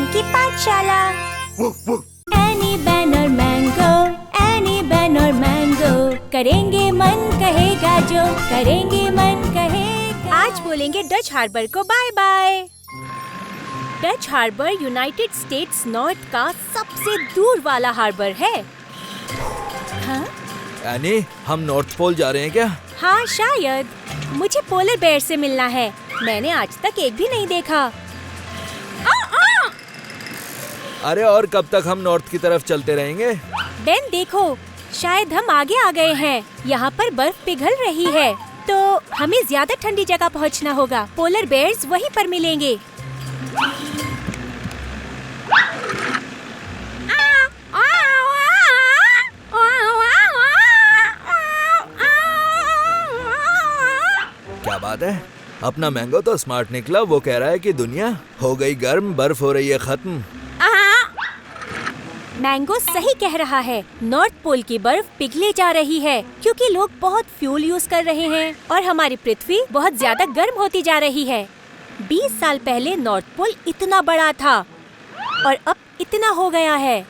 की पाठशाला। Annie Ben और मैंगो, एनी बेन और मैंगो, करेंगे मन कहेगा जो, करेंगे मन कहेगा। आज बोलेंगे डच हार्बर को bye bye. Dutch Harbor United States north का सबसे दूर वाला हार्बर है। हाँ? एनी, हम नॉर्थ पोल जा रहे हैं क्या? हाँ शायद। मुझे पोलर बेयर से मिलना है। मैंने आज तक एक भी नहीं देखा। अरे और कब तक हम नॉर्थ की तरफ चलते रहेंगे? बेन देखो, शायद हम आगे आ गए हैं। यहाँ पर बर्फ पिघल रही है, तो हमें ज्यादा ठंडी जगह पहुँचना होगा। पोलर बेयर्स वहीं पर मिलेंगे। क्या बात है, अपना मैंगो तो स्मार्ट निकला। वो कह रहा है कि दुनिया हो गई गर्म, बर्फ हो रही है खत्म। मैंगो सही कह रहा है। नॉर्थ पोल की बर्फ पिघले जा रही है क्योंकि लोग बहुत फ्यूल यूज कर रहे हैं और हमारी पृथ्वी बहुत ज्यादा गर्म होती जा रही है। 20 साल पहले नॉर्थ पोल इतना बड़ा था और अब इतना हो गया है।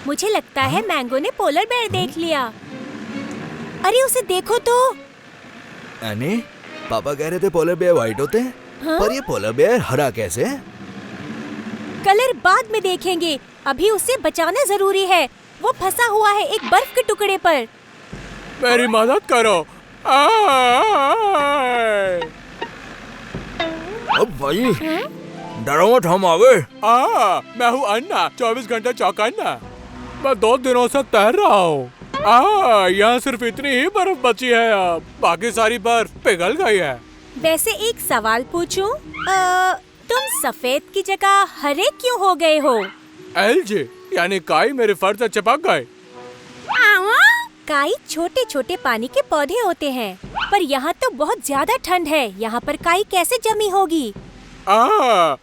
मुझे लगता है मैंगो ने पोलर बेयर देख लिया। अरे उसे देखो तो। एनी, पापा कह रहे थे पोलर बेयर व्हाइट होते हैं। हाँ? पर ये पोलर बेयर हरा कैसे? कलर बाद में देखेंगे, अभी उसे बचाना जरूरी है। वो फंसा हुआ है एक बर्फ के टुकड़े पर। मेरी मदद करो। अब भाई, डरो मत, हम आ गए। मैं हूँ अन्ना, 24 घंटे चौकन्ना। मैं 2 दिनों से तैर रहा हूँ। यहाँ सिर्फ इतनी ही बर्फ बची है, अब बाकी सारी बर्फ पिघल गई है। वैसे एक सवाल पूछूं? तुम सफेद की जगह हरे क्यों हो गए हो? एलजी यानी काई मेरे फर से चिपक गए। काई छोटे छोटे पानी के पौधे होते हैं, पर यहाँ तो बहुत ज्यादा ठंड है। यहाँ पर काई कैसे जमी होगी?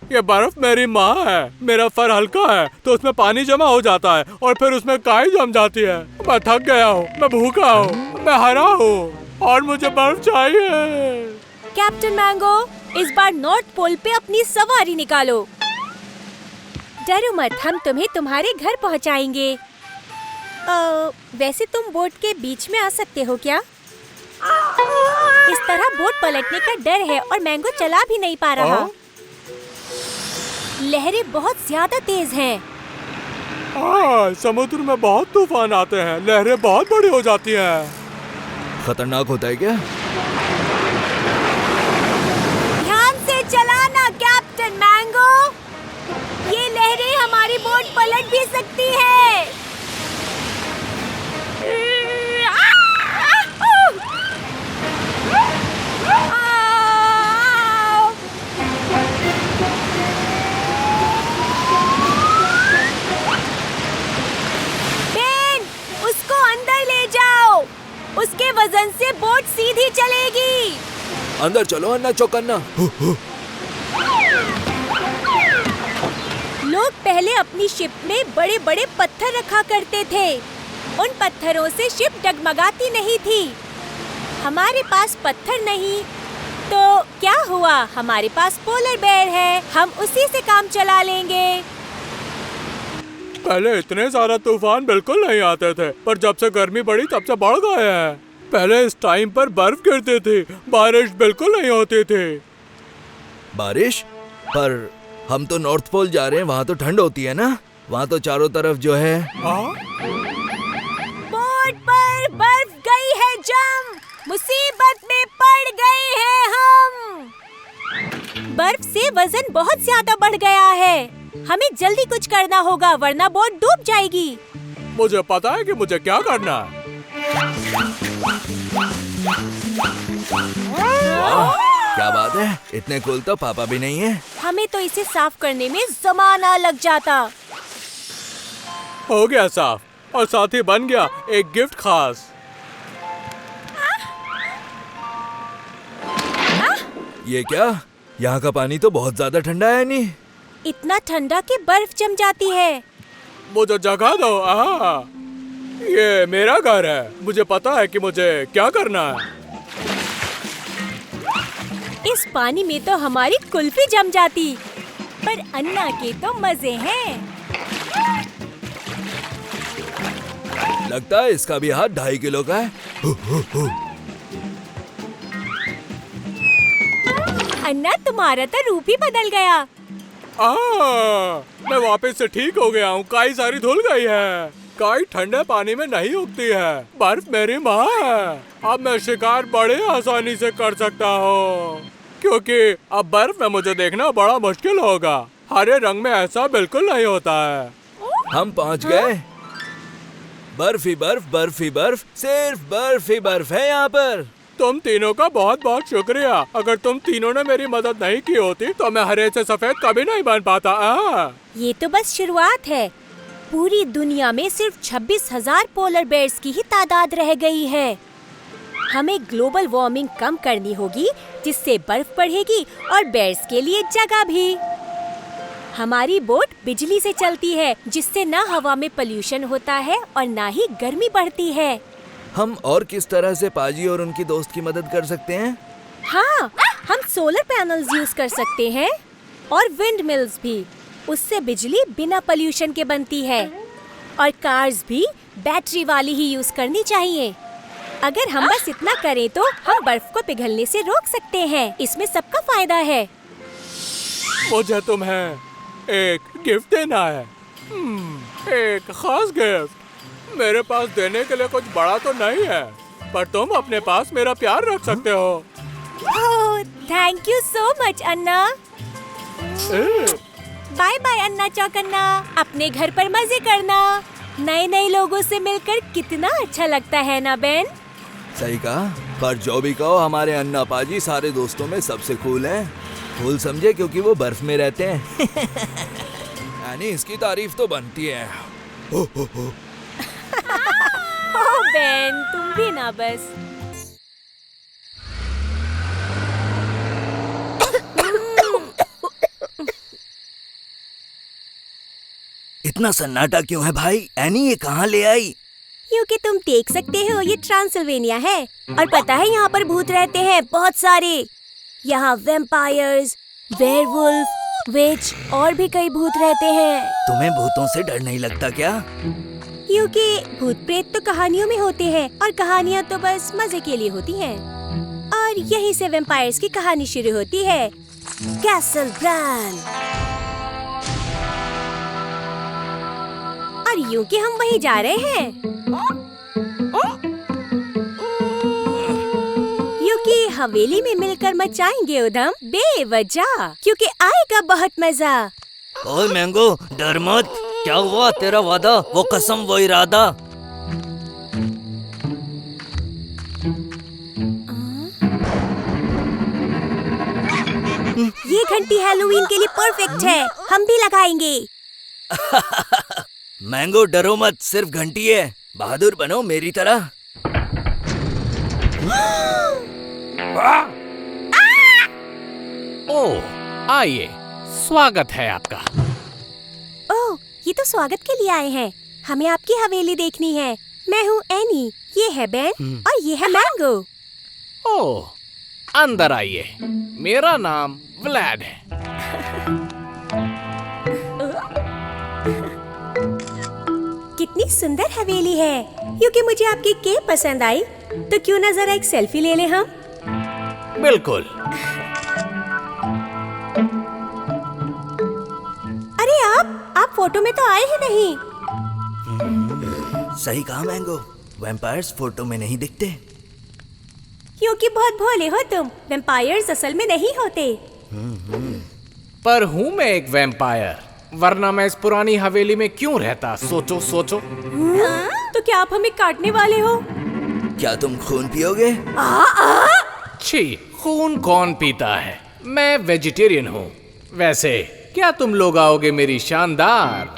ये बर्फ मेरी माँ है। मेरा फर हल्का है तो उसमें पानी जमा हो जाता है और फिर उसमें काई जम जाती है। मैं थक गया हूँ, मैं भूखा हूँ, मैं हरा हूँ और मुझे बर्फ चाहिए। कैप्टन मैंगो, इस बार नॉर्थ पोल पे अपनी सवारी निकालो। डरो मत, हम तुम्हें तुम्हारे घर पहुंचाएंगे। वैसे तुम बोट के बीच में आ सकते हो क्या? इस तरह बोट पलटने का डर है और मैंगो चला भी नहीं पा रहा। लहरें बहुत ज्यादा तेज हैं। समुद्र में बहुत तूफान आते हैं, लहरें बहुत बड़ी हो जाती हैं। खतरनाक होता है क्या? ध्यान से चलाना कैप्टन मैंगो, ये लहरें हमारी बोट पलट भी सकती है। बेन, उसको अंदर ले जाओ। उसके वजन से बोट सीधी चलेगी। अंदर चलो अन्ना चौकन्ना। लोग पहले अपनी शिप में बड़े बड़े पत्थर रखा करते थे। उन पत्थरों से शिप डगमगाती नहीं थी। हमारे पास पत्थर नहीं, तो क्या हुआ? हमारे पास पोलर बेयर है, हम उसी से काम चला लेंगे। पहले इतने सारा तूफान बिल्कुल नहीं आते थे, पर जब से गर्मी बढ़ी तब से बढ़ गए हैं। पहले इस टाइम पर बर्फ गिरती थी, बारिश बिल्कुल नहीं होती थी। बारिश? पर हम तो नॉर्थ पोल जा रहे हैं, वहाँ तो ठंड होती है ना। वहाँ तो चारों तरफ जो है। बोट पर बर्फ गई है जम, मुसीबत में पड़ गए हैं हम। बर्फ से वजन बहुत ज्यादा बढ़ गया है। हमें जल्दी कुछ करना होगा वरना बोट डूब जाएगी। मुझे पता है कि मुझे क्या करना है। क्या बात है, इतने कूल तो पापा भी नहीं है। हमें तो इसे साफ करने में ज़माना लग जाता। हो गया साफ और साथ ही बन गया एक गिफ्ट खास। ये क्या? यहाँ का पानी तो बहुत ज्यादा ठंडा है। नहीं, इतना ठंडा कि बर्फ जम जाती है। मुझे जगह दो। ये मेरा घर है, मुझे पता है कि मुझे क्या करना है। इस पानी में तो हमारी कुल्फी जम जाती, पर अन्ना के तो मजे हैं। लगता है इसका भी हाथ 2.5 किलो का है। अन्ना, तुम्हारा तो रूप ही बदल गया। मैं वापस से ठीक हो गया हूँ। काई सारी धुल गई है। काई ठंडे पानी में नहीं उगती है। बर्फ मेरी माँ है। अब मैं शिकार बड़े आसानी से कर सकता हूँ, क्योंकि अब बर्फ में मुझे देखना बड़ा मुश्किल होगा। हरे रंग में ऐसा बिल्कुल नहीं होता है। हम पहुँच गए। बर्फ ही बर्फ, बर्फ ही बर्फ, सिर्फ बर्फ ही बर्फ है यहाँ पर। तुम तीनों का बहुत बहुत शुक्रिया। अगर तुम तीनों ने मेरी मदद नहीं की होती तो मैं हरे से सफेद कभी नहीं बन पाता। ये तो बस शुरुआत है। पूरी दुनिया में सिर्फ 26,000 पोलर बेयर्स की ही तादाद रह गई है। हमें ग्लोबल वार्मिंग कम करनी होगी, जिससे बर्फ बढ़ेगी और बेयर्स के लिए जगह भी। हमारी बोट बिजली से चलती है, जिससे न हवा में पोल्यूशन होता है और न ही गर्मी बढ़ती है। हम और किस तरह से पाजी और उनकी दोस्त की मदद कर सकते हैं? हाँ, हम सोलर पैनल्स यूज कर सकते हैं और विंड मिल्स भी। उससे बिजली बिना पोल्यूशन के बनती है। और कार्स भी बैटरी वाली ही यूज करनी चाहिए। अगर हम बस इतना करें तो हम बर्फ को पिघलने से रोक सकते हैं। इसमें सबका फायदा है। मुझे तुम्हें एक गिफ्ट देना है। एक खास गिफ्ट। मेरे पास देने के लिए कुछ बड़ा तो नहीं है, पर तुम अपने पास मेरा प्यार रख सकते हो। Oh, thank you so much Anna. Bye bye Anna चौकन्ना। अपने घर पर मजे करना। नए नए लोगों से मिलकर कितना अच्छा लगता है ना बेन? सही कहा, पर जो भी कहो हमारे अन्ना पाजी सारे दोस्तों में सबसे कूल है। कूल समझे क्योंकि वो बर्फ में रहते हैं। यानी इसकी तारीफ तो बनती है। ओह बेन, तुम भी ना बस। इतना सन्नाटा क्यों है भाई? एनी ये कहाँ ले आई? क्योंकि तुम देख सकते हो ये ट्रांसिल्वेनिया है, और पता है यहाँ पर भूत रहते हैं बहुत सारे। यहाँ वैम्पायर्स, वेयरवुल्फ, विच और भी कई भूत रहते हैं। तुम्हें भूतों से डर नहीं लगता क्या? क्योंकि भूत प्रेत तो कहानियों में होते हैं, और कहानियाँ तो बस मजे के लिए होती हैं। और यहीं से वैम्पायर्स की कहानी शुरू होती है। Castle brand. और यूं कि हम वहीं जा रहे हैं। क्योंकि हवेली में मिलकर मचाएंगे उधम बेवजह, क्योंकि आएगा बहुत मजा। ओए मैंगो, डर मत। क्या हुआ? तेरा वादा, वो कसम, वो इरादा। ये घंटी हैलोवीन के लिए परफेक्ट है। हम भी लगाएंगे। मैंगो डरो मत, सिर्फ घंटी है। बहादुर बनो मेरी तरह। ओह, आइए, स्वागत है आपका। ओह, ये तो स्वागत के लिए आए हैं। हमें आपकी हवेली देखनी है। मैं हूँ एनी, ये है बेन और ये है मैंगो। ओह, अंदर आइए। मेरा नाम व्लाड है। कितनी सुंदर हवेली है। क्योंकि मुझे आपकी केप पसंद आई, तो क्यों ना जरा एक सेल्फी ले लें हम? बिल्कुल। अरे आप फोटो में तो आए ही नहीं। सही कहा मैंगो, वैम्पायर्स फोटो में नहीं दिखते। क्योंकि बहुत भोले हो तुम। वैम्पायर्स असल में नहीं होते। पर हूँ मैं एक वैम्पायर, वरना मैं इस पुरानी हवेली में क्यों रहता? सोचो सोचो। तो क्या आप हमें काटने वाले हो? क्या तुम खून पियोगे? छी, खून कौन पीता है? मैं वेजिटेरियन हूँ। वैसे क्या तुम लोग आओगे मेरी शानदार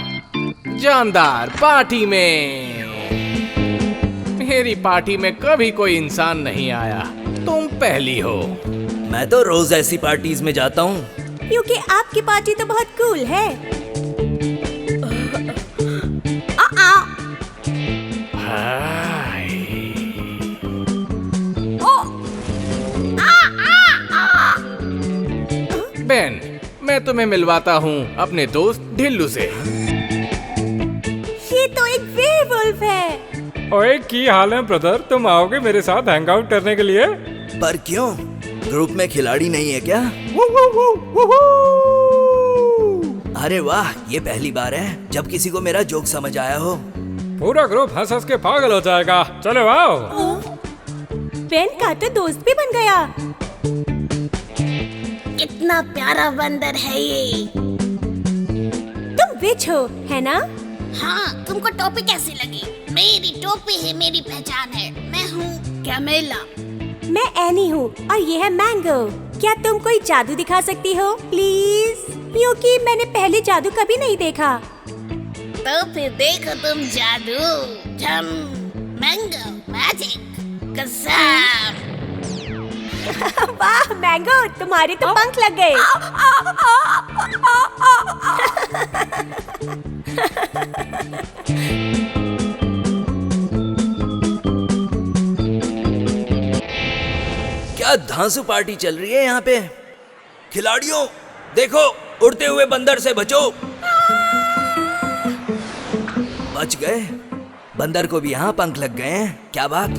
जानदार पार्टी में? मेरी पार्टी में कभी कोई इंसान नहीं आया, तुम पहली हो। मैं तो रोज ऐसी पार्टीज में जाता हूँ। क्योंकि आपकी पार्टी तो बहुत कूल है। बेन, मैं तुम्हें मिलवाता हूँ अपने दोस्त ढिल्लू से। ये तो एक वेयरवुल्फ है। ओए की हाल है ब्रदर, तुम आओगे मेरे साथ हैंग आउट करने के लिए? पर क्यों? ग्रुप में खिलाड़ी नहीं है क्या? अरे वाह, ये पहली बार है जब किसी को मेरा जोक समझ आया हो। पूरा ग्रुप हंस हंस के पागल हो जाएगा। चलो आओ। बेन का तो दोस्त भी बन गया। कितना प्यारा बंदर है ये। तुम विच हो, है ना? हाँ, तुमको टोपी कैसी लगी? मेरी टोपी है, मेरी पहचान है। मैं हूँ कैमेला। मैं एनी हूँ और ये है मैंगो। क्या तुम कोई जादू दिखा सकती हो प्लीज? क्योंकि मैंने पहले जादू कभी नहीं देखा। तो फिर देखो तुम जादू। झम मैंगो मैजिक कसम। वाह मैंगो, तुम्हारे तो पंख लग गए। क्या धांसू पार्टी चल रही है यहाँ पे? खिलाड़ियों देखो, उड़ते हुए बंदर से बचो। बच गए। बंदर को भी यहाँ पंख लग गए हैं। क्या बात।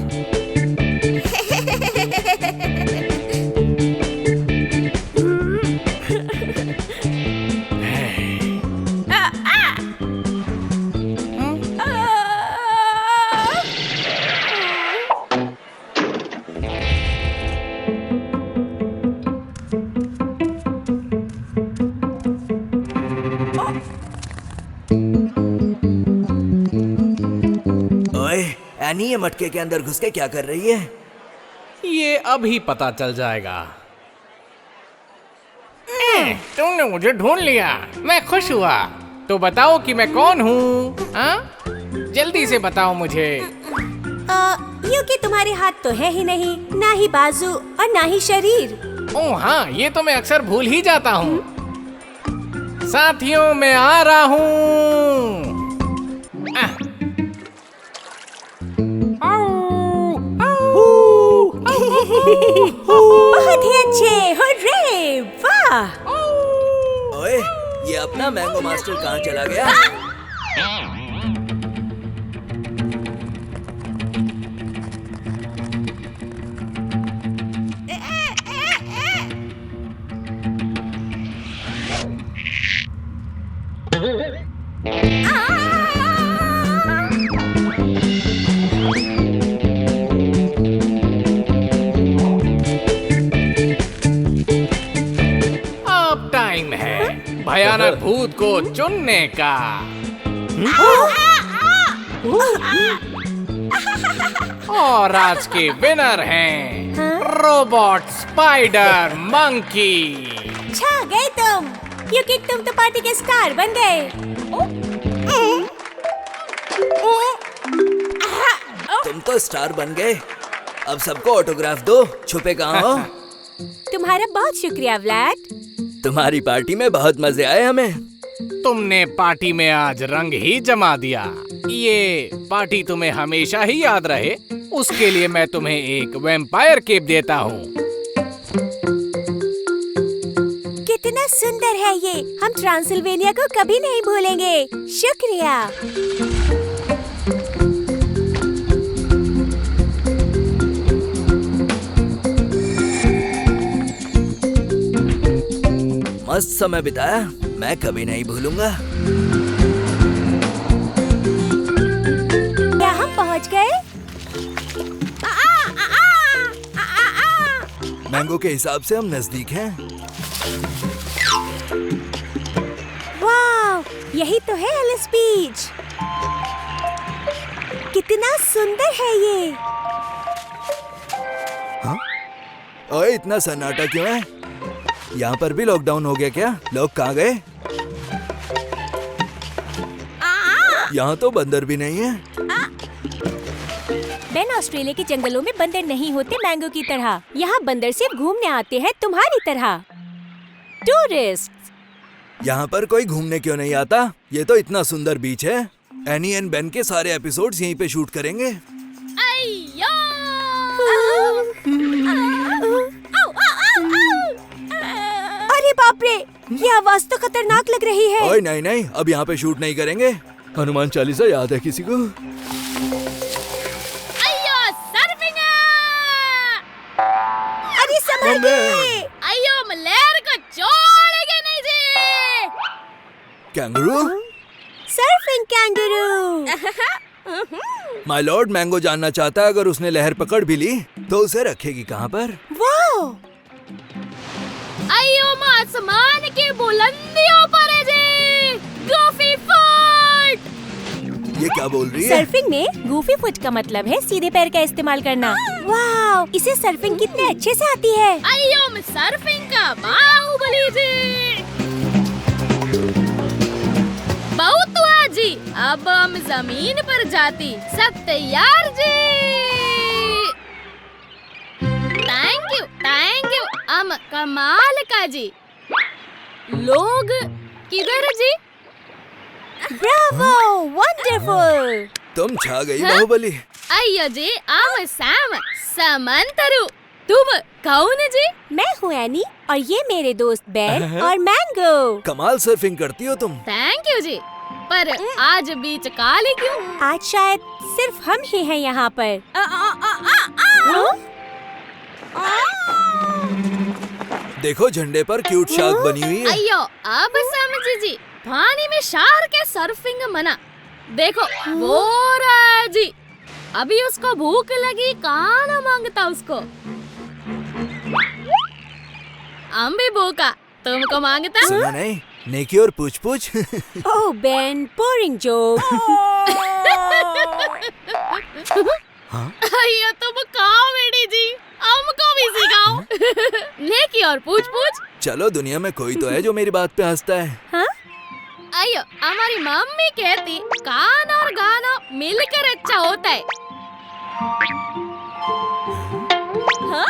ओए एनी, ये मटके के अंदर घुस के क्या कर रही है? ये अभी पता चल जाएगा। तुमने मुझे ढूंढ लिया, मैं खुश हुआ। तो बताओ कि मैं कौन हूँ? जल्दी से बताओ मुझे। क्योंकि तुम्हारे हाथ तो है ही नहीं, ना ही बाजू और ना ही शरीर। ओह हाँ, ये तो मैं अक्सर भूल ही जाता हूँ। साथियों, मैं आ रहा हूँ। बहुत ही अच्छे, हुर्रे, वाह। ओए, ये अपना मैंगो मास्टर कहाँ चला गया? अब टाइम है भयानक भूत को चुनने का। और आज के विनर हैं रोबोट स्पाइडर मंकी। छा गए तुम, क्योंकि तुम तो पार्टी के स्टार बन गए। तुम तो स्टार बन गए। अब सबको ऑटोग्राफ दो। छुपे कहाँ हो? तुम्हारा बहुत शुक्रिया व्लैड। तुम्हारी पार्टी में बहुत मजे आए हमें। तुमने पार्टी में आज रंग ही जमा दिया। ये पार्टी तुम्हें हमेशा ही याद रहे, उसके लिए मैं तुम्हें एक वैम्पायर केप देता हूँ। कितना सुंदर है ये, हम ट्रांसिल्वेनिया को कभी नहीं भूलेंगे। शुक्रिया। मस्त समय बिताया, मैं कभी नहीं भूलूंगा। क्या हम पहुंच गए? मैंगो के हिसाब से हम नजदीक हैं। वाह, यही तो है एलिस बीच। कितना सुंदर है ये। हाँ? ओए, इतना सन्नाटा क्यों है? यहाँ पर भी लॉकडाउन हो गया क्या? लोग कहाँ गए? यहाँ तो बंदर भी नहीं है। बेन, ऑस्ट्रेलिया के जंगलों में बंदर नहीं होते मैंगो की तरह। यहाँ बंदर सिर्फ घूमने आते हैं तुम्हारी तरह, टूरिस्ट। यहाँ पर कोई घूमने क्यों नहीं आता? ये तो इतना सुंदर बीच है। एनी एंड बेन के सारे एपिसोड्स यहीं पे शूट करेंगे। अरे बाप रे, ये आवाज तो खतरनाक लग रही है। ओए नहीं नहीं, अब यहाँ पे शूट नहीं करेंगे। हनुमान चालीसा याद है किसी को? अयो सर्फिंग! अरे संभलिए। अयो मलेर को छोड़ेंगे नहीं जी। Kangaroo? Surfing kangaroo. My lord, mango जानना चाहता है अगर उसने लहर पकड़ भी ली तो उसे रखेगी कहाँ पर? वाह! अयो आसमान की बुलंदियों पर है जी। Goofy foot. ये क्या बोल रही है? सर्फिंग में गूफी फुट का मतलब है सीधे पैर का इस्तेमाल करना। वाह! इसे सर्फिंग कितने अच्छे से आती है। अयो सर्फिंग का बाहुबली जी। बहुत हुआ जी, अब हम जमीन पर जाती। सब तैयार जी? थैंक यू हम कमाल का जी। लोग किधर जी? ब्रावो! वंडरफुल! तुम छा गई बाहुबली। अयो जी हम सैम समंतरु। तुम कौन जी? मैं हूँ एनी और ये मेरे दोस्त बेन और मैंगो। कमाल सर्फिंग करती हो तुम। थैंक यू जी। पर आज बीच काली क्यों? आज शायद सिर्फ हम ही हैं यहाँ पर। देखो झंडे पर क्यूट शार्क बनी हुई है। अयो अब समझी जी, पानी में शार्क के सर्फिंग मना। देखो वो रहा जी। अभी उसको भूख लगी, कहाँ ना मांगता उसको। हम भी भूखा, तुमको मांगता। सुना नहीं, नेकी और पूछ पूछ। ओह बेन, बोरिंग जोक। अयो तुम कॉमेडी जी, हमको भी सिखाओ। नेकी और पूछ पूछ। चलो, दुनिया में कोई तो है जो मेरी बात पे हंसता है। हाँ? अयो हमारी मम्मी कहती कान और गाना मिलकर अच्छा होता है। हाँ?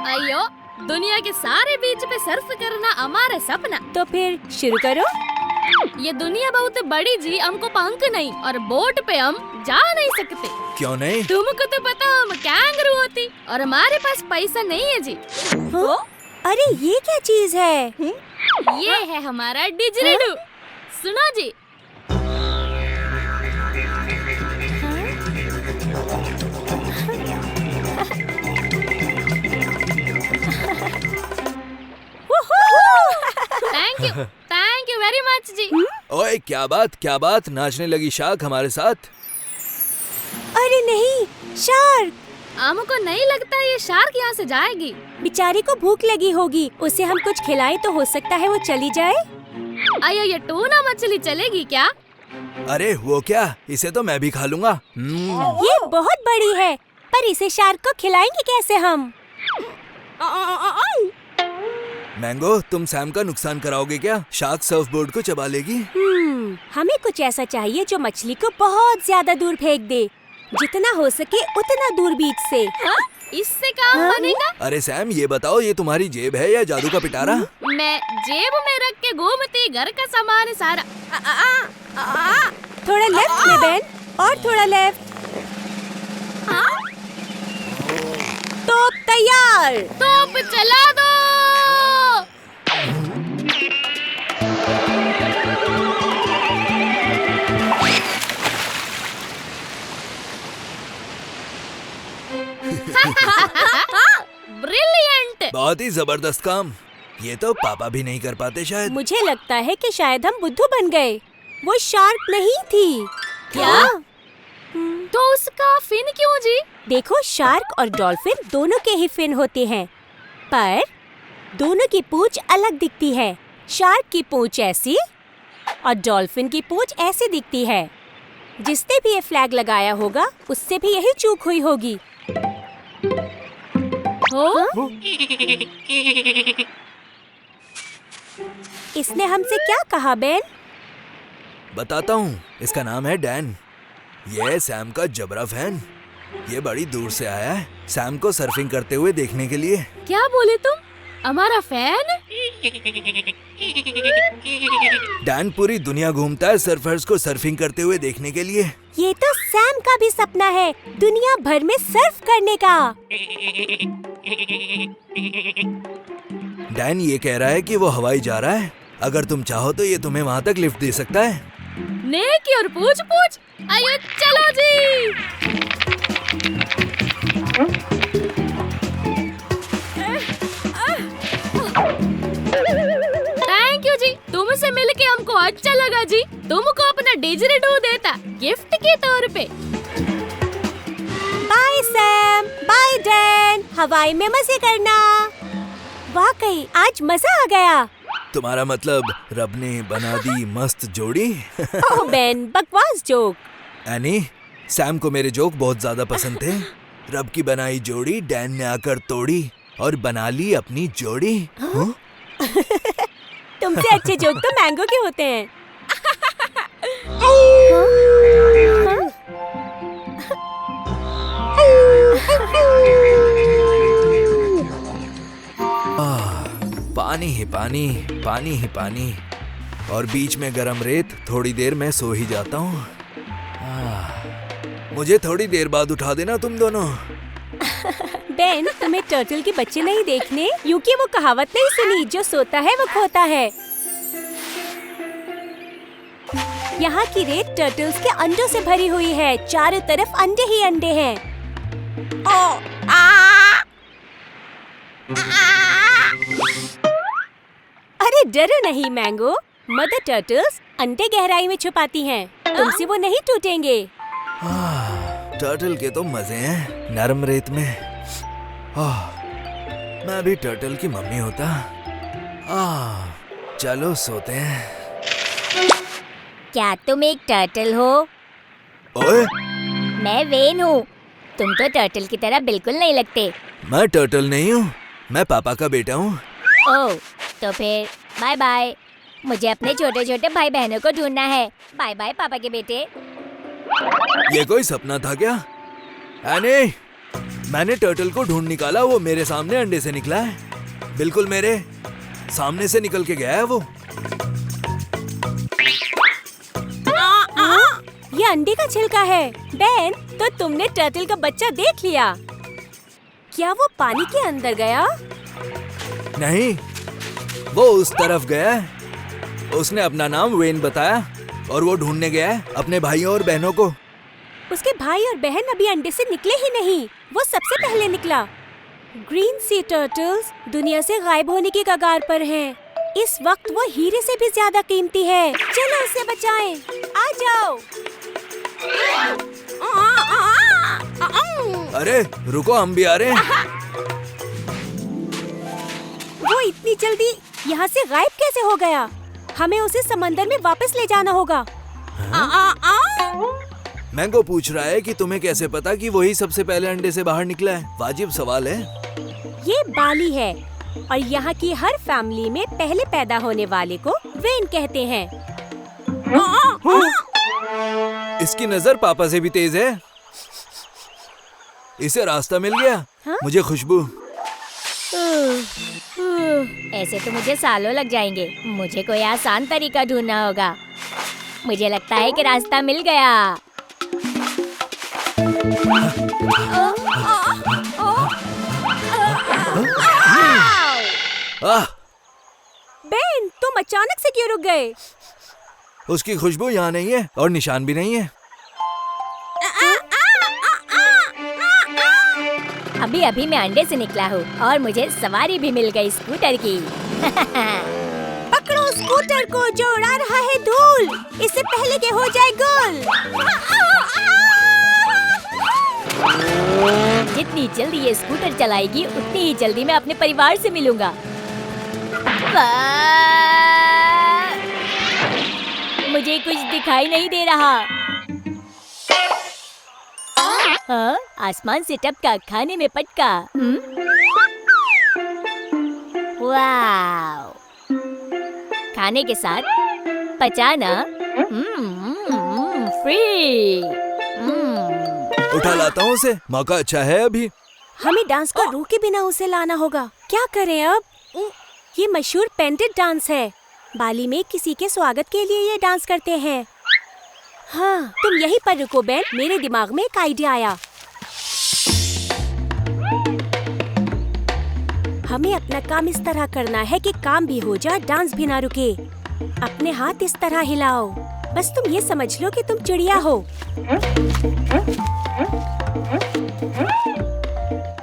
अयो दुनिया के सारे बीच पे सर्फ करना हमारा सपना। तो फिर शुरू करो। ये दुनिया बहुत बड़ी जी, हमको पंख नहीं और बोट पे हम जा नहीं सकते। क्यों नहीं? तुमको तो पता हम कैंगरू होती और हमारे पास पैसा नहीं है जी। हाँ? अरे ये क्या चीज है? ये है हमारा डिजरीडू। सुनो जी। थैंक यू वेरी मच जी। ओए क्या बात, नाचने लगी शार्क हमारे साथ। अरे नहीं, शार्क! हमको नहीं लगता ये शार्क यहाँ से जाएगी। बेचारी को भूख लगी होगी, उसे हम कुछ खिलाएं तो हो सकता है वो चली जाए। अयो ये टूना मछली चलेगी क्या? अरे वो क्या, इसे तो मैं भी खा लूंगा। ये बहुत बड़ी है, पर इसे शार्क को खिलाएंगे कैसे हम? मैंगो, तुम सैम का नुकसान कराओगे क्या? शार्क सर्फ बोर्ड को चबा लेगी। हमें कुछ ऐसा चाहिए जो मछली को बहुत ज्यादा दूर फेंक दे, जितना हो सके उतना दूर बीच से। हाँ? इससे काम बनेगा? अरे सैम, ये बताओ, ये तुम्हारी जेब है या जादू का पिटारा? मैं जेब में रख के घूमती, घर का सामान सारा। थोड़ा लेफ्ट में बेन, और थोड़ा लेफ्ट। तो तैयार। तोप चला दो। ब्रिलियंट! बहुत ही जबरदस्त काम। ये तो पापा भी नहीं कर पाते शायद। मुझे लगता है कि शायद हम बुद्धू बन गए। वो शार्क नहीं थी। क्या? तो उसका फिन क्यों जी? देखो, शार्क और डॉल्फिन दोनों के ही फिन होते हैं, पर दोनों की पूंछ अलग दिखती है। शार्क की पूंछ ऐसी और डॉल्फिन की पूंछ ऐसी दिखती है। जिसने भी ये फ्लैग लगाया होगा उससे भी यही चूक हुई होगी। इसने हमसे क्या कहा बेन? बताता हूँ, इसका नाम है डैन। ये है सैम का जबरा फैन। ये बड़ी दूर से आया है सैम को सर्फिंग करते हुए देखने के लिए। क्या बोले तुम? हमारा फैन? डैन पूरी दुनिया घूमता है सर्फर्स को सर्फिंग करते हुए देखने के लिए। ये तो सैम का भी सपना है, दुनिया भर में सर्फ करने का। डैन ये कह रहा है कि वो हवाई जा रहा है। अगर तुम चाहो तो ये तुम्हें वहाँ तक लिफ्ट दे सकता है। नेकी और पूछ पूछ। आइए चलो जी। थैंक यू जी, तुमसे मिलके हमको अच्छा लगा जी। तुमको अपना डिजरीडू देता गिफ्ट के तौर पे। बाय सैम, बाय डैन, हवाई में मजे करना। वाकई आज मजा आ गया। तुम्हारा मतलब रब ने बना दी मस्त जोड़ी। ओह बेन, बकवास जोक। एनी, सैम को मेरे जोक बहुत ज्यादा पसंद थे। रब की बनाई जोड़ी डैन ने आकर तोड़ी और बना ली अपनी जोड़ी। हाँ? तुमसे अच्छे जोक तो मैंगो के होते हैं। पानी ही पानी, पानी ही पानी, और बीच में गरम रेत। थोड़ी देर मैं सो ही जाता हूँ। मुझे थोड़ी देर बाद उठा देना तुम दोनों। बेन, तुम्हें टर्टल के बच्चे नहीं देखने, क्योंकि वो कहावत नहीं सुनी, जो सोता है वो खोता है। यहाँ की रेत टर्टल्स के अंडों से भरी हुई है। चारों तरफ अंडे ही अंडे हैं। अरे डरो नहीं मैंगो, मदर टर्टल्स अंडे गहराई में छुपाती हैं। तुमसे वो नहीं टूटेंगे। टर्टल के तो मजे हैं नरम रेत में। मैं भी टर्टल की मम्मी होता। चलो सोते हैं। क्या तुम एक टर्टल हो? ओए, मैं वेन हूँ। तुम तो टर्टल की तरह बिल्कुल नहीं लगते। मैं टर्टल नहीं हूँ, मैं पापा का बेटा हूँ। ओह, तो फिर बाय बाय। मुझे अपने छोटे छोटे भाई बहनों को ढूंढना है। बाय बाय पापा के बेटे। ये कोई सपना था क्या? एनी, मैंने टर्टल को ढूंढ निकाला। वो मेरे सामने अंडे से निकला है। बिल्कुल मेरे सामने से निकल के गया है वो। ये अंडे का छिलका है। बेन, तो तुमने टर्टल का बच्चा देख लिया। क्या वो पानी के अंदर गया? नहीं, वो उस तरफ गया है। उसने अपना नाम वेन बताया और वो ढूंढने गया है अपने भाइयों और बहनों को। उसके भाई और बहन अभी अंडे से निकले ही नहीं। वो सबसे पहले निकला। ग्रीन सी टर्टल्स दुनिया से गायब होने की कगार पर हैं। इस वक्त वो हीरे से भी ज्यादा कीमती है। चलो उसे बचाएं। आ जाओ। अरे रुको, हम भी आ रहे हैं। वो इतनी जल्दी यहाँ से गायब कैसे हो गया? हमें उसे समंदर में वापस ले जाना होगा। मैंगो पूछ रहा है कि तुम्हें कैसे पता कि वही सबसे पहले अंडे से बाहर निकला है। वाजिब सवाल है। ये बाली है और यहाँ की हर फैमिली में पहले पैदा होने वाले को वेन कहते हैं। इसकी नजर पापा से भी तेज है। इसे रास्ता मिल गया। हाँ? मुझे खुशबू। ऐसे तो मुझे सालों लग जाएंगे। मुझे कोई आसान तरीका ढूंढना होगा। मुझे लगता है कि रास्ता मिल गया। बेन, तुम अचानक से क्यों रुक गए? उसकी खुशबू यहाँ नहीं है और निशान भी नहीं है। अभी अभी मैं अंडे से निकला हूँ और मुझे सवारी भी मिल गई स्कूटर की। पकड़ो स्कूटर को जो उड़ा रहा है धूल, इससे पहले कि हो जाए गोल। जितनी जल्दी ये स्कूटर चलाएगी उतनी ही जल्दी मैं अपने परिवार से मिलूंगा। मुझे कुछ दिखाई नहीं दे रहा। हाँ, आसमान से टपका, खाने में पटका। वाव! खाने के साथ पचाना फ्री। उठा लाता हूँ उसे, मौका अच्छा है अभी। हमें डांस को रोके बिना उसे लाना होगा। क्या करें अब? ये मशहूर पेंटेड डांस है। बाली में किसी के स्वागत के लिए ये डांस करते हैं। हाँ, तुम यहीं पर रुको बेन, मेरे दिमाग में एक आइडिया आया। हमें अपना काम इस तरह करना है कि काम भी हो जाए, डांस भी ना रुके। अपने हाथ इस तरह हिलाओ, बस तुम ये समझ लो कि तुम चिड़िया हो।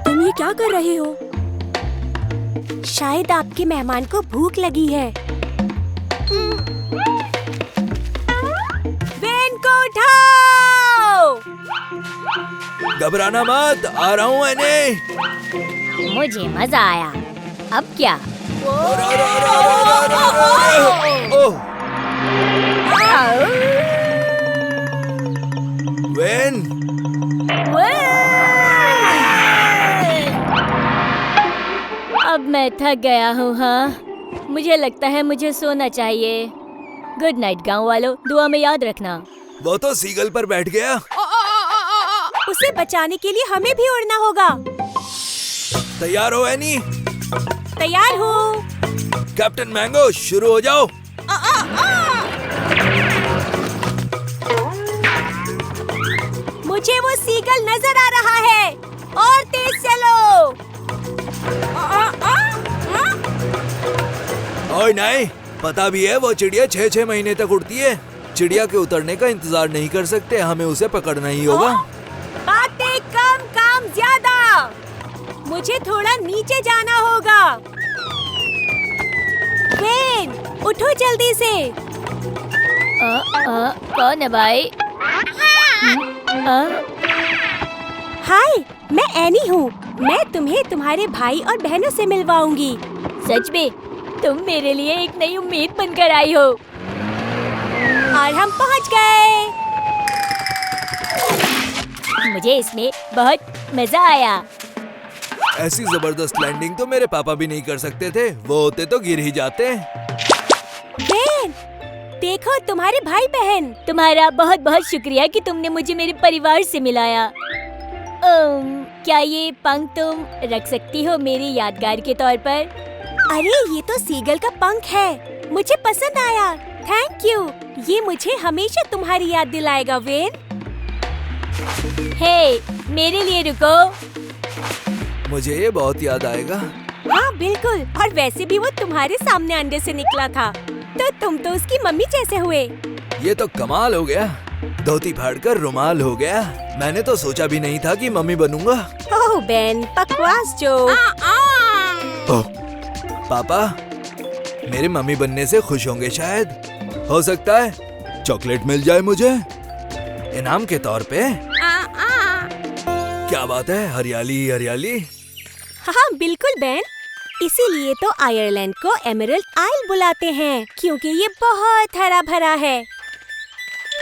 तुम ये क्या कर रहे हो? शायद आपके मेहमान को भूख लगी है। वेन को उठाओ। घबराना मत, आ रहा हूँ एनी। मुझे मजा आया। अब क्या? ओह, वेन, अब मैं थक गया हूँ। हाँ, मुझे लगता है मुझे सोना चाहिए। गुड नाइट गाँव वालों, दुआ में याद रखना। वो तो सीगल पर बैठ गया। उसे बचाने के लिए हमें भी उड़ना होगा। तैयार हो एनी? तैयार हूँ। कैप्टन मैंगो, शुरू हो जाओ। मुझे वो सीगल नजर आ रहा है। और तेज चलो। ओए नहीं, पता भी है वो चिड़िया 6-6 महीने तक उड़ती है। चिड़िया के उतरने का इंतजार नहीं कर सकते, हमें उसे पकड़ना ही होगा। बातें कम, काम ज्यादा। मुझे थोड़ा नीचे जाना होगा। वेन, उठो जल्दी से। कौन है भाई? हाय, मैं एनी हूँ। मैं तुम्हें तुम्हारे भाई और बहनों से मिलवाऊंगी। सच में, तुम मेरे लिए एक नई उम्मीद बनकर आई हो। और हम पहुँच गए। मुझे इसमें बहुत मजा आया। ऐसी जबरदस्त लैंडिंग तो मेरे पापा भी नहीं कर सकते थे, वो होते तो गिर ही जाते। वेन, देखो तुम्हारे भाई बहन। तुम्हारा बहुत बहुत शुक्रिया कि तुमने मुझे मेरे परिवार से मिलाया। क्या ये पंख तुम रख सकती हो मेरी यादगार के तौर पर? अरे ये तो सीगल का पंख है, मुझे पसंद आया। थैंक यू, ये मुझे हमेशा तुम्हारी याद दिलाएगा वेन। हे, मेरे लिए रुको। मुझे ये बहुत याद आएगा। हाँ बिल्कुल, और वैसे भी वो तुम्हारे सामने अंडे से निकला था, तो तुम तो उसकी मम्मी जैसे हुए। ये तो कमाल हो गया, धोती फाड़कर रुमाल हो गया। मैंने तो सोचा भी नहीं था कि मम्मी बनूंगा। ओह बेन, बकवास जो। ओह, पापा मेरे मम्मी बनने से खुश होंगे शायद। हो सकता है चॉकलेट मिल जाए मुझे इनाम के तौर पे। क्या बात है, हरियाली हरियाली। हाँ बिल्कुल बेन, इसीलिए तो आयरलैंड को एमरल्ड आइल बुलाते हैं, क्योंकि ये बहुत हरा भरा है।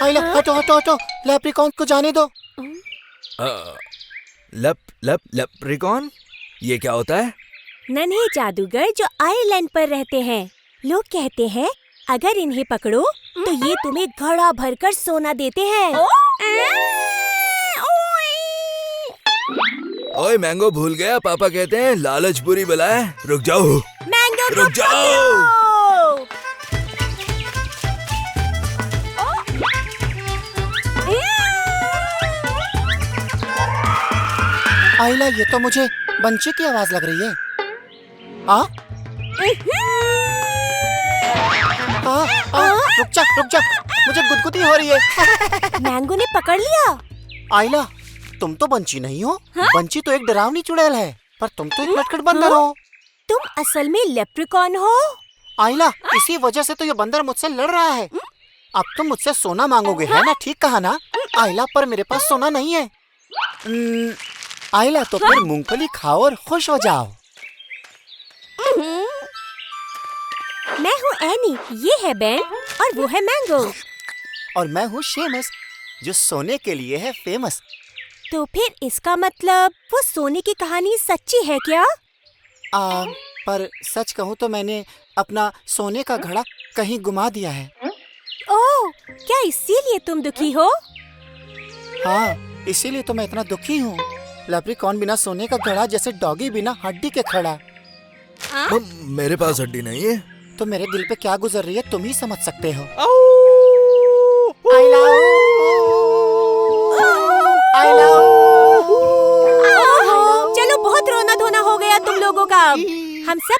आइला, हटो हटो हटो, लेप्रिकॉन को जाने दो। लेप्रिकॉन, ये क्या होता है? नन्हे जादूगर जो आयरलैंड पर रहते हैं। लोग कहते हैं अगर इन्हें पकड़ो तो ये तुम्हें घड़ा भरकर सोना देते हैं। ओए मैंगो, भूल गया, पापा कहते हैं लालच बुरी बला है। रुक जाओ। मैंगो को रुक जाओ। पकड़ो। आइला, ये तो मुझे बंची की आवाज लग रही है। रुक जा, मुझे गुदगुदी हो रही है। मैंगो ने पकड़ लिया। आइला, तुम तो बंची नहीं हो। बंची तो एक डरावनी चुड़ैल है, पर तुम तो एक नटखट बंदर हो। तुम असल में लेप्रिकॉन हो। आइला, इसी वजह से तो ये बंदर मुझसे लड़ रहा है। अब तुम मुझसे सोना मांगोगे, है ना? ठीक कहा ना? आइला, पर मेरे पास सोना नहीं है। आइला, तो फिर मूंगफली खाओ और खुश हो जाओ। मैं हूँ एनी, ये है बेन और वो है मैंगो। और मैं हूँ शेमस, जो सोने के लिए है फेमस। तो फिर इसका मतलब वो सोने की कहानी सच्ची है क्या? पर सच कहूँ तो मैंने अपना सोने का घड़ा कहीं गुमा दिया है। ओह, क्या इसीलिए तुम दुखी हो? हाँ, इसीलिए तो मैं इतना दुखी हूँ। लेप्रिकॉन बिना सोने का घड़ा जैसे डॉगी बिना हड्डी के खड़ा। मेरे पास हड्डी नहीं है। तो मेरे दिल पे क्या गुजर रही है तुम ही समझ सकते हो। चलो, बहुत रोना धोना हो गया तुम लोगों का।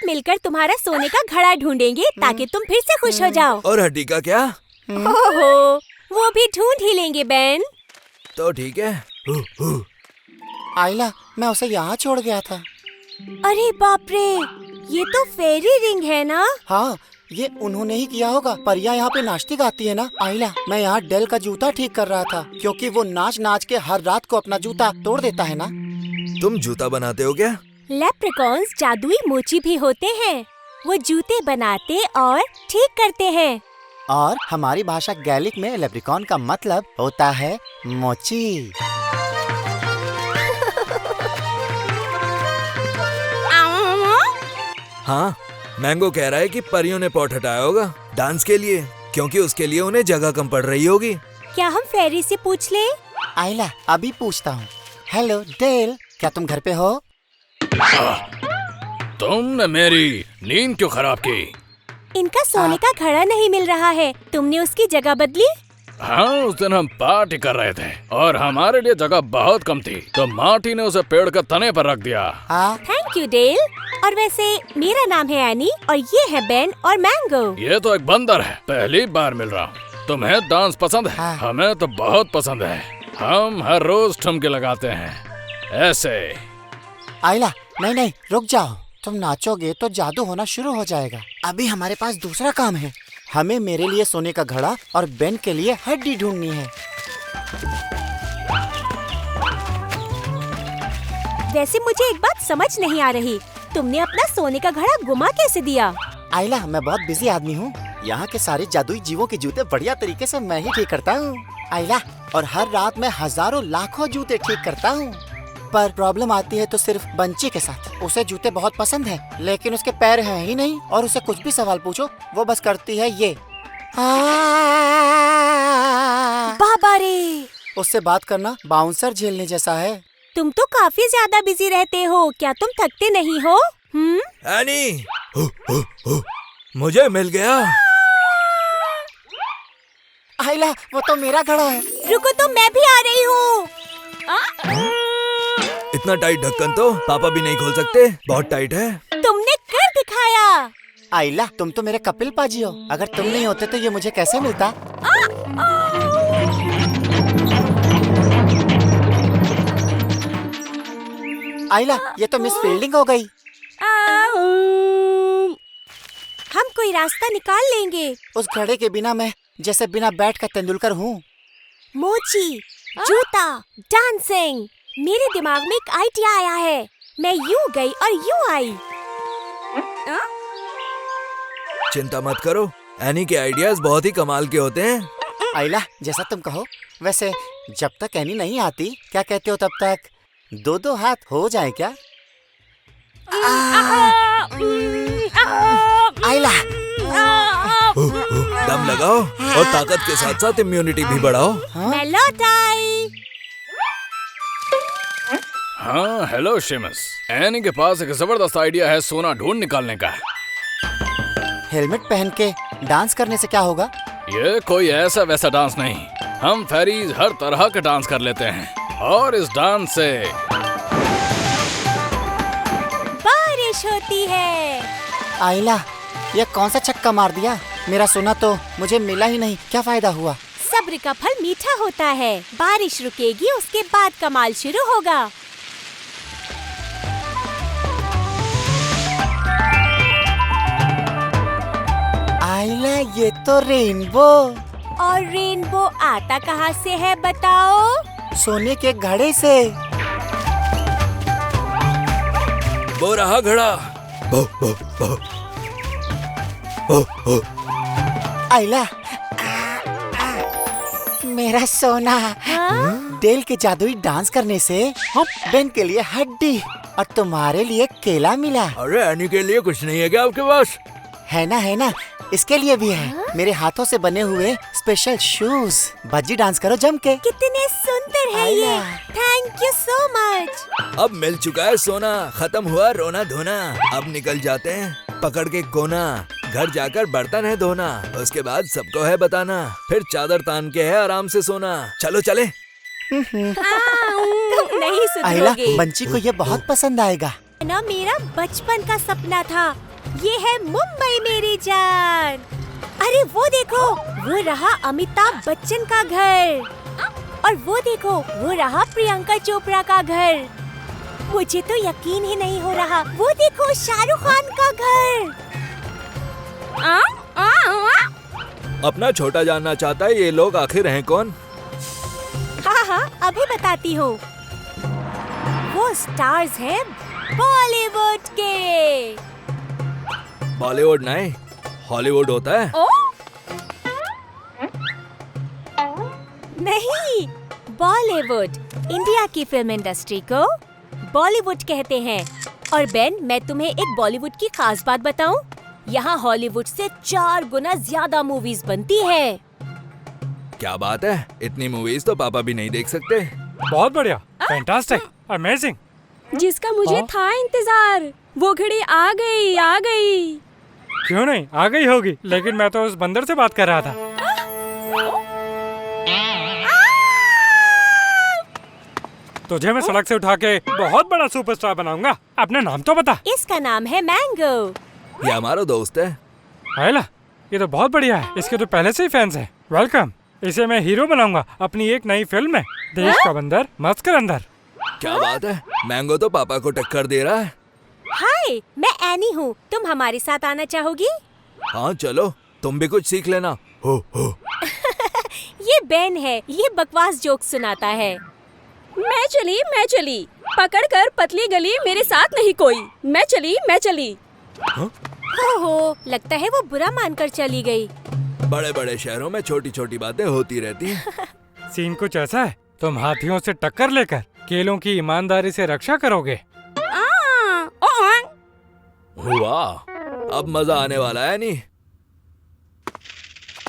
सब मिलकर तुम्हारा सोने का घड़ा ढूंढेंगे ताकि तुम फिर से खुश हो जाओ। और हड्डी का क्या? ओहो, वो भी ढूंढ ही लेंगे बेन। तो ठीक है। आइला, मैं उसे यहाँ छोड़ गया था। अरे बाप रे, ये तो फेरी रिंग है ना? हाँ, ये उन्होंने ही किया होगा। परियां यहाँ पे नाचती गाती है ना। आइला, मैं यहाँ डेल का जूता ठीक कर रहा था क्योंकि वो नाच नाच के हर रात को अपना जूता तोड़ देता है ना। तुम जूता बनाते हो क्या? लेप्रिकॉन्स जादुई मोची भी होते हैं। वो जूते बनाते और ठीक करते हैं। और हमारी भाषा गैलिक में लेप्रिकॉन का मतलब होता है मोची। हाँ, मैंगो कह रहा है कि परियों ने पॉट हटाया होगा डांस के लिए, क्योंकि उसके लिए उन्हें जगह कम पड़ रही होगी। क्या हम फेरी से पूछ लें? आइला, अभी पूछता हूँ। हेलो डेल, क्या तुम घर पे हो? तुमने मेरी नींद क्यों खराब की? इनका सोने का घड़ा नहीं मिल रहा है। तुमने उसकी जगह बदली? हाँ, उस दिन हम पार्टी कर रहे थे और हमारे लिए जगह बहुत कम थी, तो मार्टी ने उसे पेड़ के तने पर रख दिया। हाँ, थैंक यू डेल। और वैसे मेरा नाम है एनी और ये है बेन और मैंगो। ये तो एक बंदर है, पहली बार मिल रहा हूँ। तुम्हें डांस पसंद है? हाँ। हमें तो बहुत पसंद है। हम हर रोज ठुमके लगाते हैं ऐसे। आइला, नहीं नहीं, रुक जाओ। तुम नाचोगे तो जादू होना शुरू हो जाएगा। अभी हमारे पास दूसरा काम है। हमें मेरे लिए सोने का घड़ा और बेन के लिए हड्डी ढूंढनी है। वैसे मुझे एक बात समझ नहीं आ रही, तुमने अपना सोने का घड़ा गुमा कैसे दिया? आइला, मैं बहुत बिजी आदमी हूँ। यहाँ के सारे जादुई जीवों के जूते बढ़िया तरीके से मैं ही ठीक करता हूँ। आइला, और हर रात मैं हजारों लाखों जूते ठीक करता हूँ। पर प्रॉब्लम आती है तो सिर्फ बंची के साथ। उसे जूते बहुत पसंद है, लेकिन उसके पैर हैं ही नहीं, और उसे कुछ भी सवाल पूछो वो बस करती है ये। बाबा रे, उससे बात करना बाउंसर झेलने जैसा है। तुम तो काफी ज्यादा बिजी रहते हो। क्या तुम थकते नहीं हो? एनी, मुझे मिल गया। आइला, वो तो मेरा घड़ा है। रुको तो मैं भी आ रही हूँ। इतना टाइट ढक्कन तो पापा भी नहीं खोल सकते, बहुत टाइट है। तुमने कर दिखाया। आइला, तुम तो मेरे कपिल पाजी हो। अगर तुम नहीं होते तो ये मुझे कैसे मिलता? आइला, ये तो मिस फील्डिंग हो गई। हम कोई रास्ता निकाल लेंगे। उस घड़े के बिना मैं जैसे बिना बैट का तेंदुलकर हूँ। मोची, जूता, डांसिंग। मेरे दिमाग में एक आइडिया आया है। मैं यूं गई और यूं आई। चिंता मत करो, एनी के आइडियाज बहुत ही कमाल के होते हैं। आइला, जैसा तुम कहो। वैसे जब तक एनी नहीं आती, क्या कहते हो तब तक दो दो हाथ हो जाए क्या? आइला, दम लगाओ और ताकत के साथ साथ इम्यूनिटी भी बढ़ाओ। मैं लौट आई। हाँ, हेलो शेमस। एनी के पास एक जबरदस्त आइडिया है सोना ढूंढ निकालने का। हेलमेट पहन के डांस करने से क्या होगा? ये कोई ऐसा वैसा डांस नहीं। हम फेरीज हर तरह के डांस कर लेते हैं और इस डांस से बारिश होती है। आइला, ये कौन सा छक्का मार दिया? मेरा सोना तो मुझे मिला ही नहीं। क्या फायदा हुआ? सब्र का फल मीठा होता है। बारिश रुकेगी, उसके बाद कमाल शुरू होगा। आइला, ये तो रेनबो। और रेनबो आता कहाँ से है बताओ? सोने के घड़े से। वो रहा घड़ा। आइला, मेरा सोना। डेल के जादुई डांस करने से बेन के लिए हड्डी और तुम्हारे लिए केला मिला। अरे एनी के लिए कुछ नहीं है क्या आपके पास? है ना, है ना, इसके लिए भी है। मेरे हाथों से बने हुए स्पेशल शूज। भज्जी डांस करो जम के। कितने सुंदर है ये। Thank you so much. अब मिल चुका है सोना, खत्म हुआ रोना धोना। अब निकल जाते हैं पकड़ के कोना। घर जाकर बर्तन है धोना, उसके बाद सबको है बताना। फिर चादर तान के है आराम से सोना। चलो चले। तुम नहीं आइला, सुधरोगे। बंची को ये बहुत पसंद आएगा। ना मेरा बचपन का सपना था। ये है मुंबई मेरी जान। अरे वो देखो, वो रहा अमिताभ बच्चन का घर। और वो देखो, वो रहा प्रियंका चोपड़ा का घर। मुझे तो यकीन ही नहीं हो रहा। वो देखो, शाहरुख खान का घर। अपना छोटा जानना चाहता है ये लोग आखिर हैं कौन? हाँ, अभी बताती हूँ। वो स्टार्स हैं बॉलीवुड के। बॉलीवुड नहीं, हॉलीवुड होता है। ओ नहीं, बॉलीवुड। इंडिया की फिल्म इंडस्ट्री को बॉलीवुड कहते हैं। और बेन, मैं तुम्हें एक बॉलीवुड की खास बात बताऊं? यहाँ हॉलीवुड से 4 गुना ज्यादा मूवीज बनती है। क्या बात है, इतनी मूवीज तो पापा भी नहीं देख सकते। बहुत बढ़िया, फैंटास्टिक, अमेजिंग। जिसका मुझे था इंतजार, वो घड़ी आ गई। क्यों नहीं, आ गई होगी, लेकिन मैं तो उस बंदर से बात कर रहा था। तुझे मैं सड़क से उठा के बहुत बड़ा सुपरस्टार बनाऊंगा। अपना नाम तो बता। इसका नाम है मैंगो। ये हमारा दोस्त है। आयला, ये तो बहुत बढ़िया है। इसके तो पहले से ही फैंस हैं। वेलकम। इसे मैं हीरो बनाऊंगा अपनी एक नई फिल्म में। देश का बंदर मस्त कर अंदर। क्या बात है, मैंगो तो पापा को टक्कर दे रहा है। हाय, मैं एनी हूँ। तुम हमारे साथ आना चाहोगी? हाँ चलो, तुम भी कुछ सीख लेना। हो। ये बेन है, ये बकवास जोक सुनाता है। मैं चली, पकड़ कर पतली गली, मेरे साथ नहीं कोई। मैं चली। हो, लगता है वो बुरा मानकर चली गई। बड़े बड़े शहरों में छोटी छोटी बातें होती रहती हैं। सीन कुछ ऐसा है, तुम हाथियों से टक्कर लेकर केलों की ईमानदारी से रक्षा करोगे। वाह, अब मजा आने वाला है नहीं।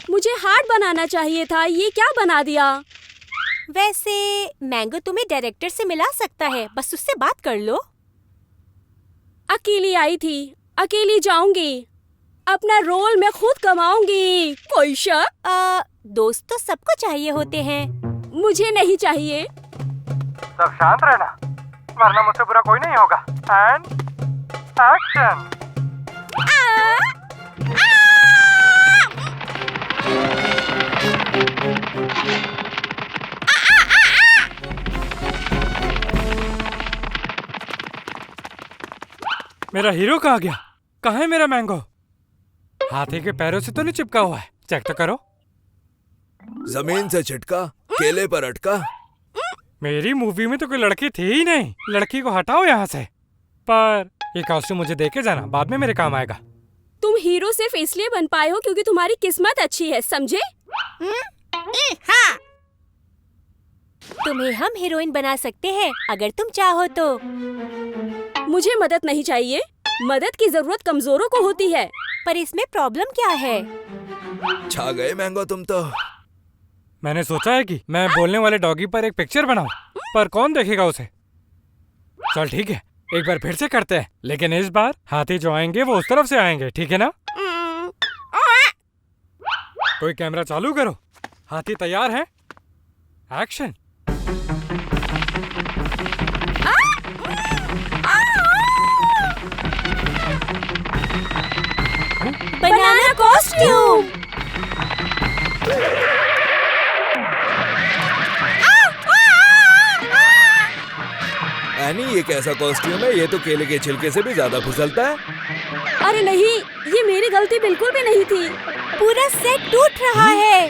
मुझे हार्ट बनाना चाहिए था, ये क्या बना दिया? वैसे मैंगो तुम्हें डायरेक्टर से मिला सकता है, बस उससे बात कर लो। अकेली आई थी, अकेली जाऊंगी। अपना रोल मैं खुद कमाऊंगी। कोई शक? दोस्त तो सबको चाहिए होते हैं। मुझे नहीं चाहिए। सब शांत रहना, वरना मुझसे बुरा कोई नहीं होगा। And action. मेरा हीरो कहाँ गया? कहाँ है मेरा मैंगो? हाथी के पैरों से तो नहीं चिपका हुआ है, चेक तो करो। जमीन से छिटका, केले पर अटका। मेरी मूवी में तो कोई लड़की थी ही नहीं। लड़की को हटाओ यहाँ से। पर ये कॉस्ट्यूम मुझे देके जाना, बाद में मेरे काम आएगा। तुम हीरो सिर्फ इसलिए बन पाए हो क्योंकि तुम्हारी किस्मत अच्छी है, समझे? तुम्हें हम हीरोइन बना सकते हैं अगर तुम चाहो तो। मुझे मदद नहीं चाहिए। मदद की जरूरत कमजोरों को होती है। पर इसमें प्रॉब्लम क्या है? छा गए मैंगो तुम तो। मैंने सोचा है कि मैं बोलने वाले डॉगी पर एक पिक्चर बनाऊं, पर कौन देखेगा उसे? चल ठीक है, एक बार फिर से करते हैं, लेकिन इस बार हाथी जो आएंगे वो उस तरफ से आएंगे, ठीक है ना? कोई कैमरा चालू करो। हाथी तैयार है? एक्शन। बनाना कॉस्ट्यूम। एनी, ये कैसा कॉस्ट्यूम है? ये तो केले के छिलके से भी ज्यादा फिसलता है। अरे नहीं, ये मेरी गलती बिल्कुल भी नहीं थी। पूरा सेट टूट रहा है।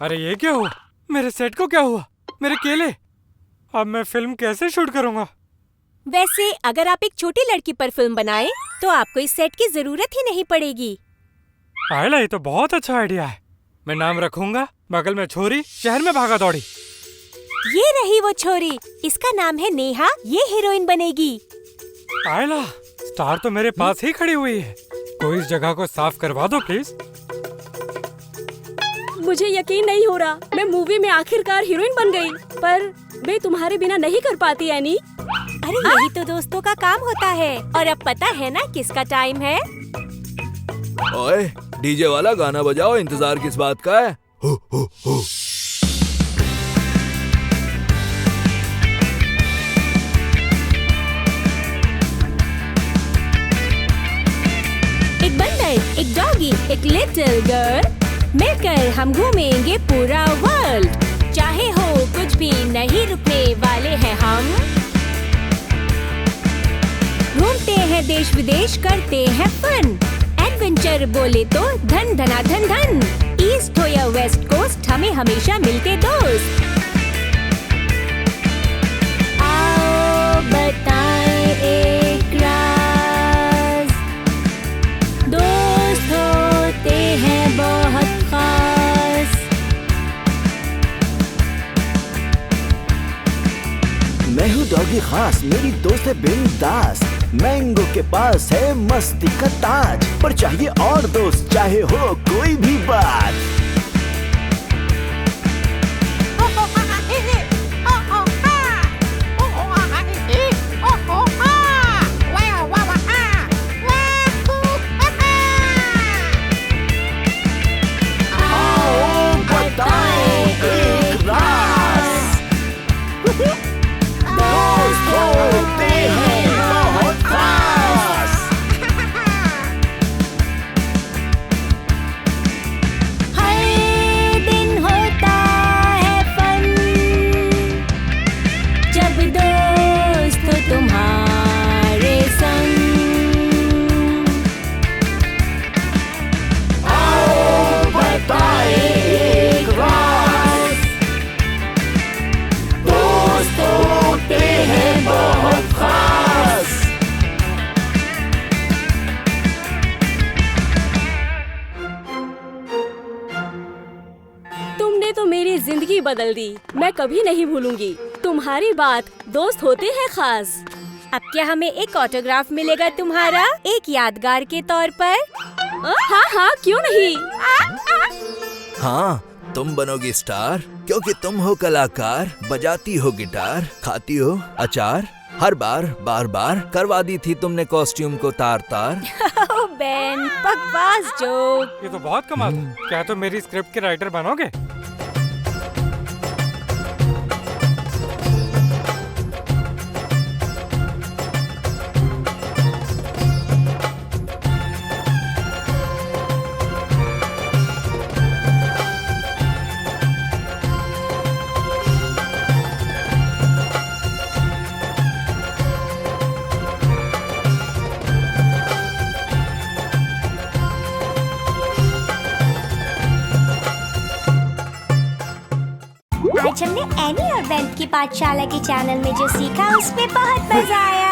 अरे ये क्या हुआ? मेरे सेट को क्या हुआ? मेरे केले? अब मैं फिल्म कैसे शूट करूंगा? वैसे अगर आप एक छोटी लड़की पर फिल्म बनाएं, तो आपको इस सेट की जरूरत ही नहीं पड़ेगी। आयला, ये तो बहुत अच्छा आइडिया है। मैं नाम रखूंगा बगल में छोरी, शहर में भागा दौड़ी। ये रही वो छोरी, इसका नाम है नेहा। ये हीरोइन बनेगी। आयला, स्टार तो मेरे पास ही खड़ी हुई है। कोई इस जगह को साफ करवा दो प्लीज। मुझे यकीन नहीं हो रहा, मैं मूवी में आखिरकार हीरोइन बन गई। पर मैं तुम्हारे बिना नहीं कर पाती एनी। अरे यही तो दोस्तों का काम होता है। और अब पता है ना किसका टाइम है? ओए, डीजे वाला गाना बजाओ। इंतजार किस बात का है? हो हो। लिटिल गर्ल, मिलकर हम घूमेंगे पूरा वर्ल्ड। चाहे हो कुछ भी नहीं रुकने वाले हैं हम। घूमते हैं देश विदेश, करते हैं फन। एडवेंचर बोले तो धन धना धन धन। ईस्ट हो या वेस्ट कोस्ट, हमें हमेशा मिलते दोस्त। आओ बताएं एक राज, दोस्त होते हैं बहुत खास। मैं हूँ डॉगी खास, मेरी दोस्त है बिंदास। मैंगो के पास है मस्ती का ताज, पर चाहिए और दोस्त, चाहे हो कोई भी बात। आओ बताएं एक राज, दोस्त होते हैं बहुत खास। हर दिन होता है फन, जब दोस्त हो तुम्हारे संग। आओ बताएं एक राज, दोस्त होते हैं बहुत खास। तुमने तो मेरी जिंदगी बदल दी, मैं कभी नहीं भूलूंगी तुम्हारी बात, दोस्त होते हैं खास। अब क्या हमें एक ऑटोग्राफ मिलेगा तुम्हारा, एक यादगार के तौर पर? हाँ हाँ, क्यों नहीं। हाँ, तुम बनोगी स्टार, क्योंकि तुम हो कलाकार। बजाती हो गिटार, खाती हो अचार। हर बार बार बार करवा दी थी तुमने कॉस्ट्यूम को तार तार। ओह बेन, बकवास जोक। ये तो बहुत कमाल था। क्या तुम मेरी स्क्रिप्ट के राइटर बनोगे? आज हमने एनी और बेन की पाठशाला के चैनल में जो सीखा उसमें बहुत मजा आया।